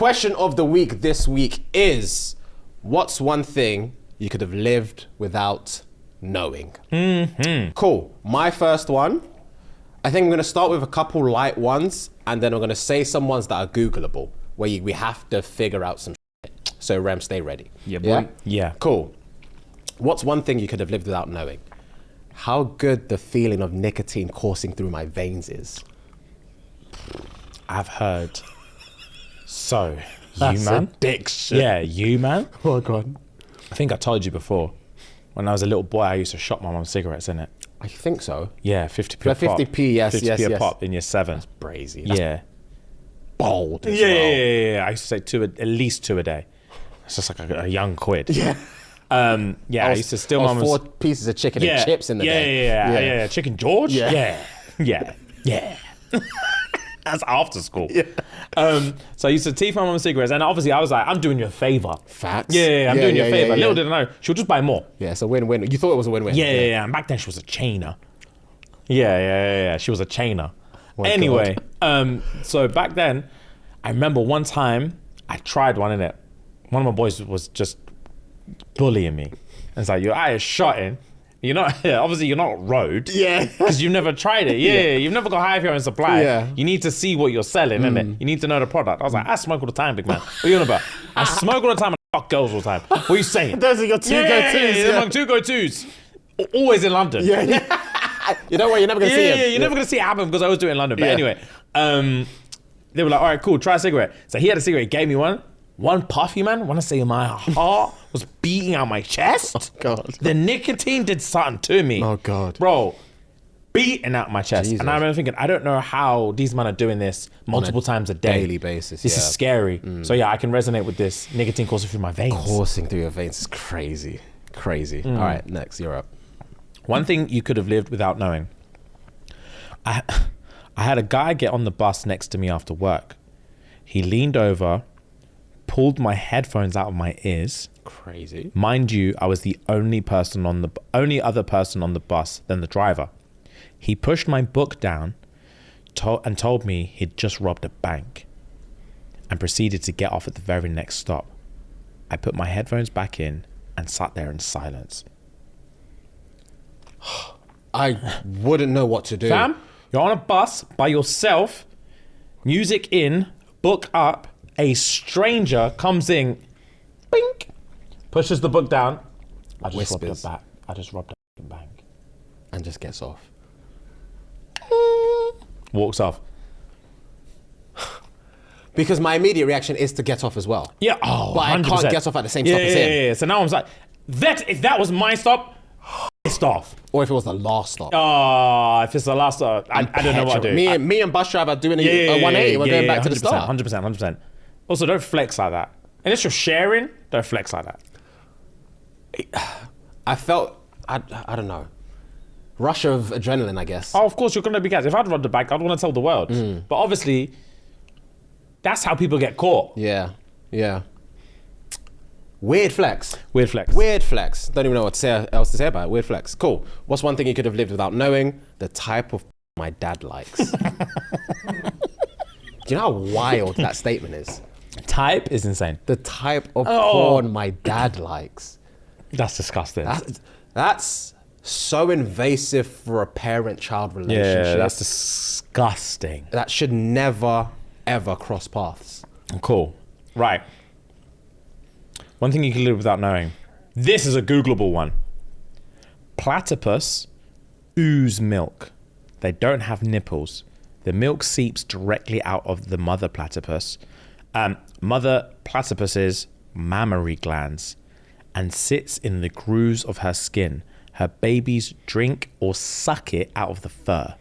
question of the week this week is, what's one thing you could have lived without knowing? Cool. My first one, I think I'm going to start with a couple light ones, and then I'm going to say some ones that are Googleable, where we have to figure out some shit. So Rem, stay ready. Yeah, boy. Yeah. Cool. What's one thing you could have lived without knowing? How good the feeling of nicotine coursing through my veins is. I've heard. So, That's you man? addiction. Yeah, you man? Oh God. I think I told you before. When I was a little boy, I used to shop my mum cigarettes, innit? I think so. Yeah, 50p a pop. 50p, yes, 50p a pop in year 7. Brazy. That's Yeah. bold as Yeah, well. yeah. I used to say at least 2 a day. It's just like a young quid. Yeah. Yeah, I used to steal mum's 4 pieces of chicken and chips in the day. Yeah. Chicken George? Yeah. Yeah. That's after school. Yeah. So I used to teeth my mum's cigarettes, and obviously I was like, I'm doing you a favor. Facts. Yeah, I'm doing you a favor. Little did I know, she'll just buy more. Yeah, it's a win-win. You thought it was a win-win. Yeah. And back then she was a chainer. Yeah. She was a chainer. Oh, anyway, so back then, I remember one time I tried one in it. One of my boys was just bullying me. And it's like, your eye is shotting. You're not, obviously you're not road. Yeah. Because you've never tried it. Yeah. You've never got high of your own supply. Yeah. You need to see what you're selling, innit? You need to know the product. I was like, I smoke all the time, big man. What are you on about? I smoke all the time and I fuck girls all the time. What are you saying? Those are your two go-tos. Yeah, my 2 go-tos. Always in London. Yeah. You know what? You're never going to see it. Yeah, you're never going to see it happen because I always do it in London. But anyway, they were like, all right, cool, try a cigarette. So he had a cigarette, he gave me one. One puffy, man, when I say my heart was beating out my chest. Oh, God. The nicotine did something to me. Oh, God. Bro, beating out my chest. Jesus. And I remember thinking, I don't know how these men are doing this multiple times a day. Daily basis, This is scary. So yeah, I can resonate with this. Nicotine coursing through my veins. Coursing through your veins is crazy. Crazy. All right, next, you're up. One thing you could have lived without knowing. I had a guy get on the bus next to me after work. He leaned over, pulled my headphones out of my ears. Crazy. Mind you, I was the only other person on the bus than the driver. He pushed my book down and told me he'd just robbed a bank and proceeded to get off at the very next stop. I put my headphones back in and sat there in silence. I wouldn't know what to do. Fam, you're on a bus by yourself, music in, book up, a stranger comes in, bink, pushes the book down. I just Whispers. robbed a bank. And just gets off. Walks off. Because my immediate reaction is to get off as well. Yeah, But I 100%. can't get off at the same stop as him. Yeah. So now I'm like, if that was my stop, pissed off. Or if it was the last stop. Oh, if it's the last stop, I don't know what to do. Me and bus driver doing a 180. We're going back to the start. 100%. Also, don't flex like that. Unless you're sharing, don't flex like that. I felt, I don't know, rush of adrenaline, I guess. Oh, of course, you're going to be gassed. If I'd robbed the bank, I'd want to tell the world. But obviously, that's how people get caught. Yeah. Weird flex. Weird flex. Don't even know what else to say about it. Weird flex. Cool. What's one thing you could have lived without knowing? The type of my dad likes. Do you know how wild that statement is? Type is insane. The type of porn my dad likes. That's disgusting. That's so invasive for a parent-child relationship. Yeah, that's disgusting. That should never, ever cross paths. Cool. Right. One thing you can live without knowing. This is a Googleable one. Platypus ooze milk. They don't have nipples. The milk seeps directly out of the mother platypus. Mother platypus's mammary glands and sits in the grooves of her skin. Her babies drink or suck it out of the fur.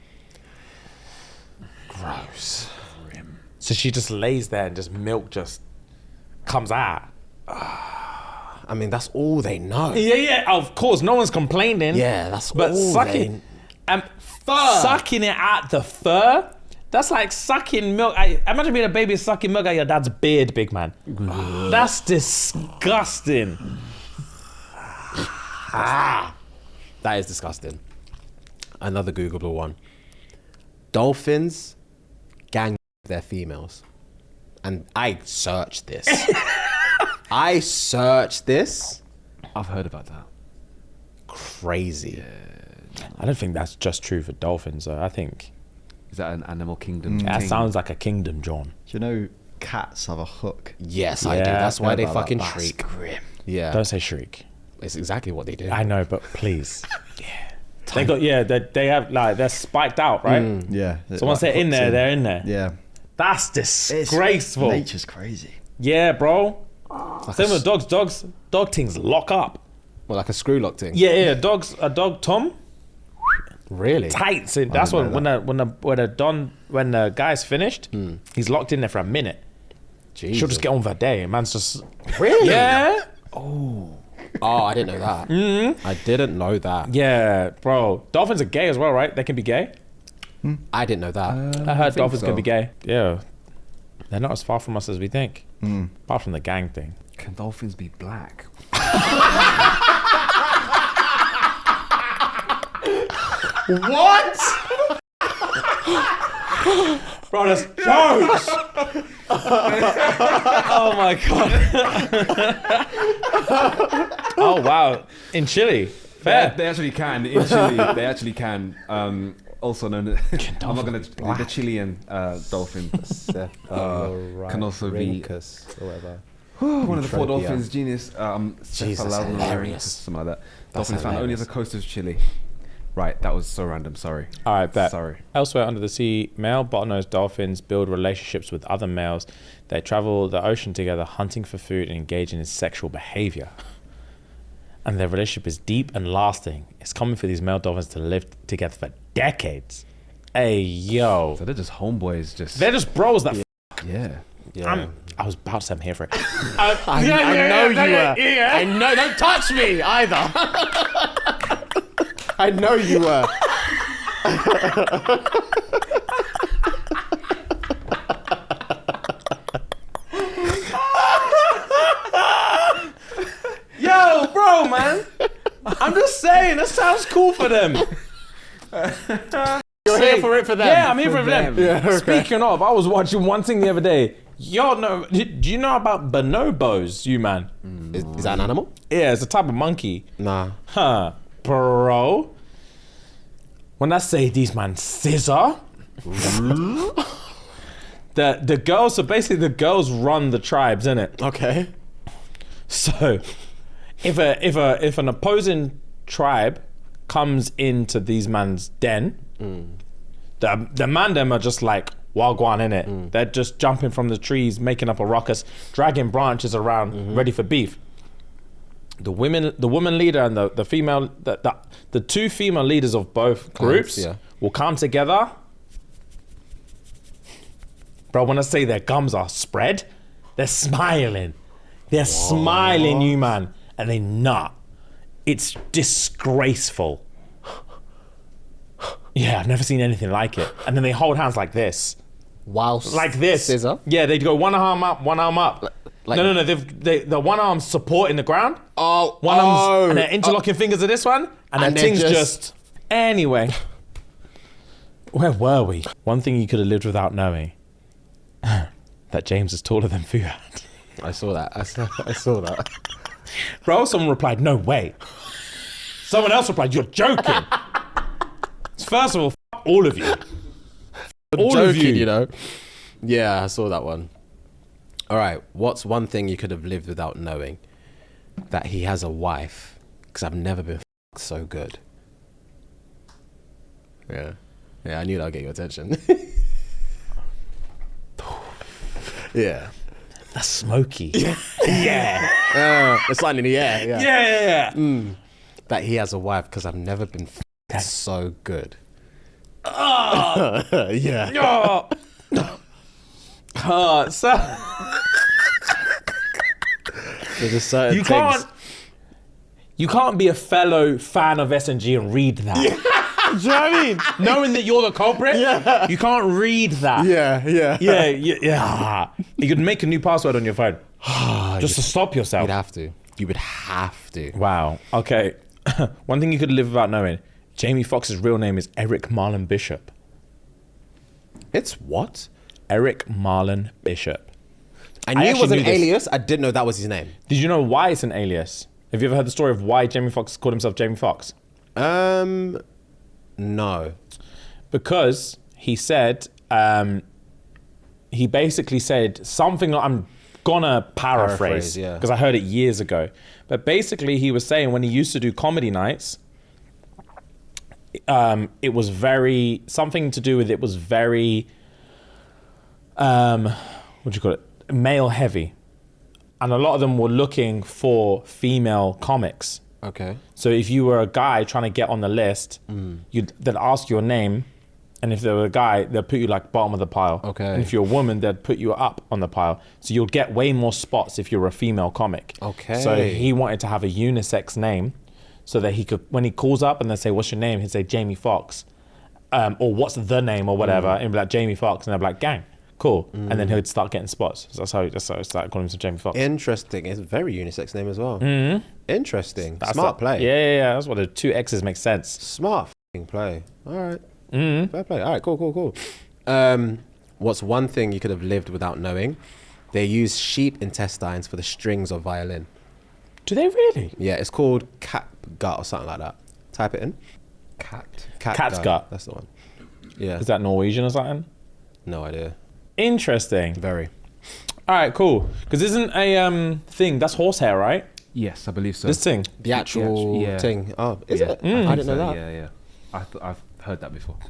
Gross. So she just lays there and just milk just comes out. I mean, that's all they know. Yeah, of course. No one's complaining. Yeah, that's but all sucking, fur. Sucking it out the fur, that's like sucking milk. Imagine being a baby sucking milk out your dad's beard, big man. That's disgusting. That is disgusting. Another Googleable one. Dolphins gang their females. and I searched this. I searched this. I've heard about that. Crazy. I don't think that's just true for dolphins, though. I think Is that an animal kingdom? that thing? sounds like a kingdom, John. Do you know cats have a hook? Yes, I do. Yeah, That's why they about that. fucking That's shriek. grim. Yeah, Don't say shriek. it's exactly what they do. I know, but please. They got they have like they're spiked out, right? Yeah. So once they're in there, they're in there. Yeah. That's disgraceful. Nature's crazy. Yeah, bro. Like Same a, with dogs. Dog things lock up. well, like a screw lock thing. Yeah. A dog Tom Really? tight. So that's when the guy's finished, he's locked in there for a minute. Jesus. She'll just get on with her day. Man's just Really? yeah. Oh, I didn't know that. I didn't know that. Yeah, bro. Dolphins are gay as well, right? They can be gay. I didn't know that. I heard think dolphins so. can be gay. Yeah. They're not as far from us as we think. Apart from the gang thing. Can dolphins be black? What? Bro, that's jokes! Oh my god. Oh wow. In Chile. Fair. They actually can. In Chile, they actually can. Also known as... I'm not going to... The Chilean dolphin can also be... or whatever. One of the 4 Eutropia. dolphins, genius. Jesus, hilarious. Something like that. That's Dolphins found only hilarious. off the coast of Chile. Right, that was so random. Sorry. All right, bet. Sorry. Elsewhere under the sea, male bottlenose dolphins build relationships with other males. They travel the ocean together, hunting for food and engaging in sexual behavior. And their relationship is deep and lasting. It's common for these male dolphins to live together for decades. Hey, yo. So they're just homeboys. They're just bros that Yeah. Yeah. I was about to say I'm here for it. I know you were. I know. Don't touch me either. I know you were. Yo, bro, man. I'm just saying, that sounds cool for them. You're here for it for them. Yeah, I'm here for them. Yeah, okay. Speaking of, I was watching one thing the other day. Y'all know, do you know about bonobos, you man? Is that an animal? Yeah, it's a type of monkey. Nah. Huh, bro. When I say these man scissor, the girls, so basically the girls run the tribes, innit? Okay. So if an opposing tribe comes into these man's den, the man them are just like wagwan in it. They're just jumping from the trees, making up a ruckus, dragging branches around, ready for beef. The woman leader and the female, the 2 female leaders of both groups yeah. will come together. Bro, when I say their gums are spread, they're smiling. They're smiling, you man, and they nut. It's disgraceful. Yeah, I've never seen anything like it. And then they hold hands like this. Whilst Like this. Scissor. Yeah, they go one arm up, one arm up. Like- no. The one arm's supporting the ground. Oh. One arm's and they're interlocking fingers of this one, and And their they're thing's just- just. Anyway, where were we? One thing you could have lived without knowing: that James is taller than Fuad. I saw that. I saw that. Bro, someone replied, "No way." Someone else replied, "You're joking." First of all, f- all of you. All of Joking, you. you know. Yeah, I saw that one. All right. What's one thing you could have lived without knowing? That he has a wife. Because I've never been f***ed so good. Yeah. Yeah, I knew that would get your attention. Yeah. That's smoky. Yeah. It's like in the air. Yeah. Yeah. That he has a wife because I've never been f***ed so good. Yeah. Oh. So There's just certain you things. can't be a fellow fan of SNG and read that. Do you know what I mean? Knowing that you're the culprit, you can't read that. Yeah. Yeah. You could make a new password on your phone just to stop yourself. You'd have to. You would have to. Wow. Okay. One thing you could live without knowing: Jamie Foxx's real name is Eric Marlon Bishop. It's what? Eric Marlon Bishop. I knew it actually was an knew this. alias. I didn't know that was his name. Did you know why it's an alias? Have you ever heard the story of why Jamie Foxx called himself Jamie Foxx? No. Because he said, he basically said something, I'm gonna paraphrase, yeah. because I heard it years ago. But basically he was saying when he used to do comedy nights, it was very, something to do with it was very, what do you call it? Male heavy. And a lot of them were looking for female comics. Okay. So if you were a guy trying to get on the list, they'd ask your name. And if they were a guy, they'd put you like bottom of the pile. Okay. And if you're a woman, they'd put you up on the pile. So you'll get way more spots if you're a female comic. Okay. So he wanted to have a unisex name so that he could, when he calls up and they say, what's your name? He'd say Jamie Foxx. Or what's the name or whatever. And he'd be like, Jamie Foxx. And they'd be like, gang. Cool. And then he'd start getting spots. So that's how he started calling himself Jamie Foxx. Interesting. It's a very unisex name as well. Interesting. That's Smart play. Yeah. That's what the two X's make sense. Smart f***ing play. All right. Fair play. All right, cool. What's one thing you could have lived without knowing? They use sheep intestines for the strings of violin. Do they really? Yeah, it's called cat gut or something like that. Type it in. Cat's gut. That's the one. Yeah. Is that Norwegian or something? No idea. Interesting. Very. All right, cool. Because isn't a thing, that's horsehair, right? Yes, I believe so. This thing. The actual yeah. thing. Oh, is Yeah, it? think I didn't know so, that. Yeah. I've heard that before.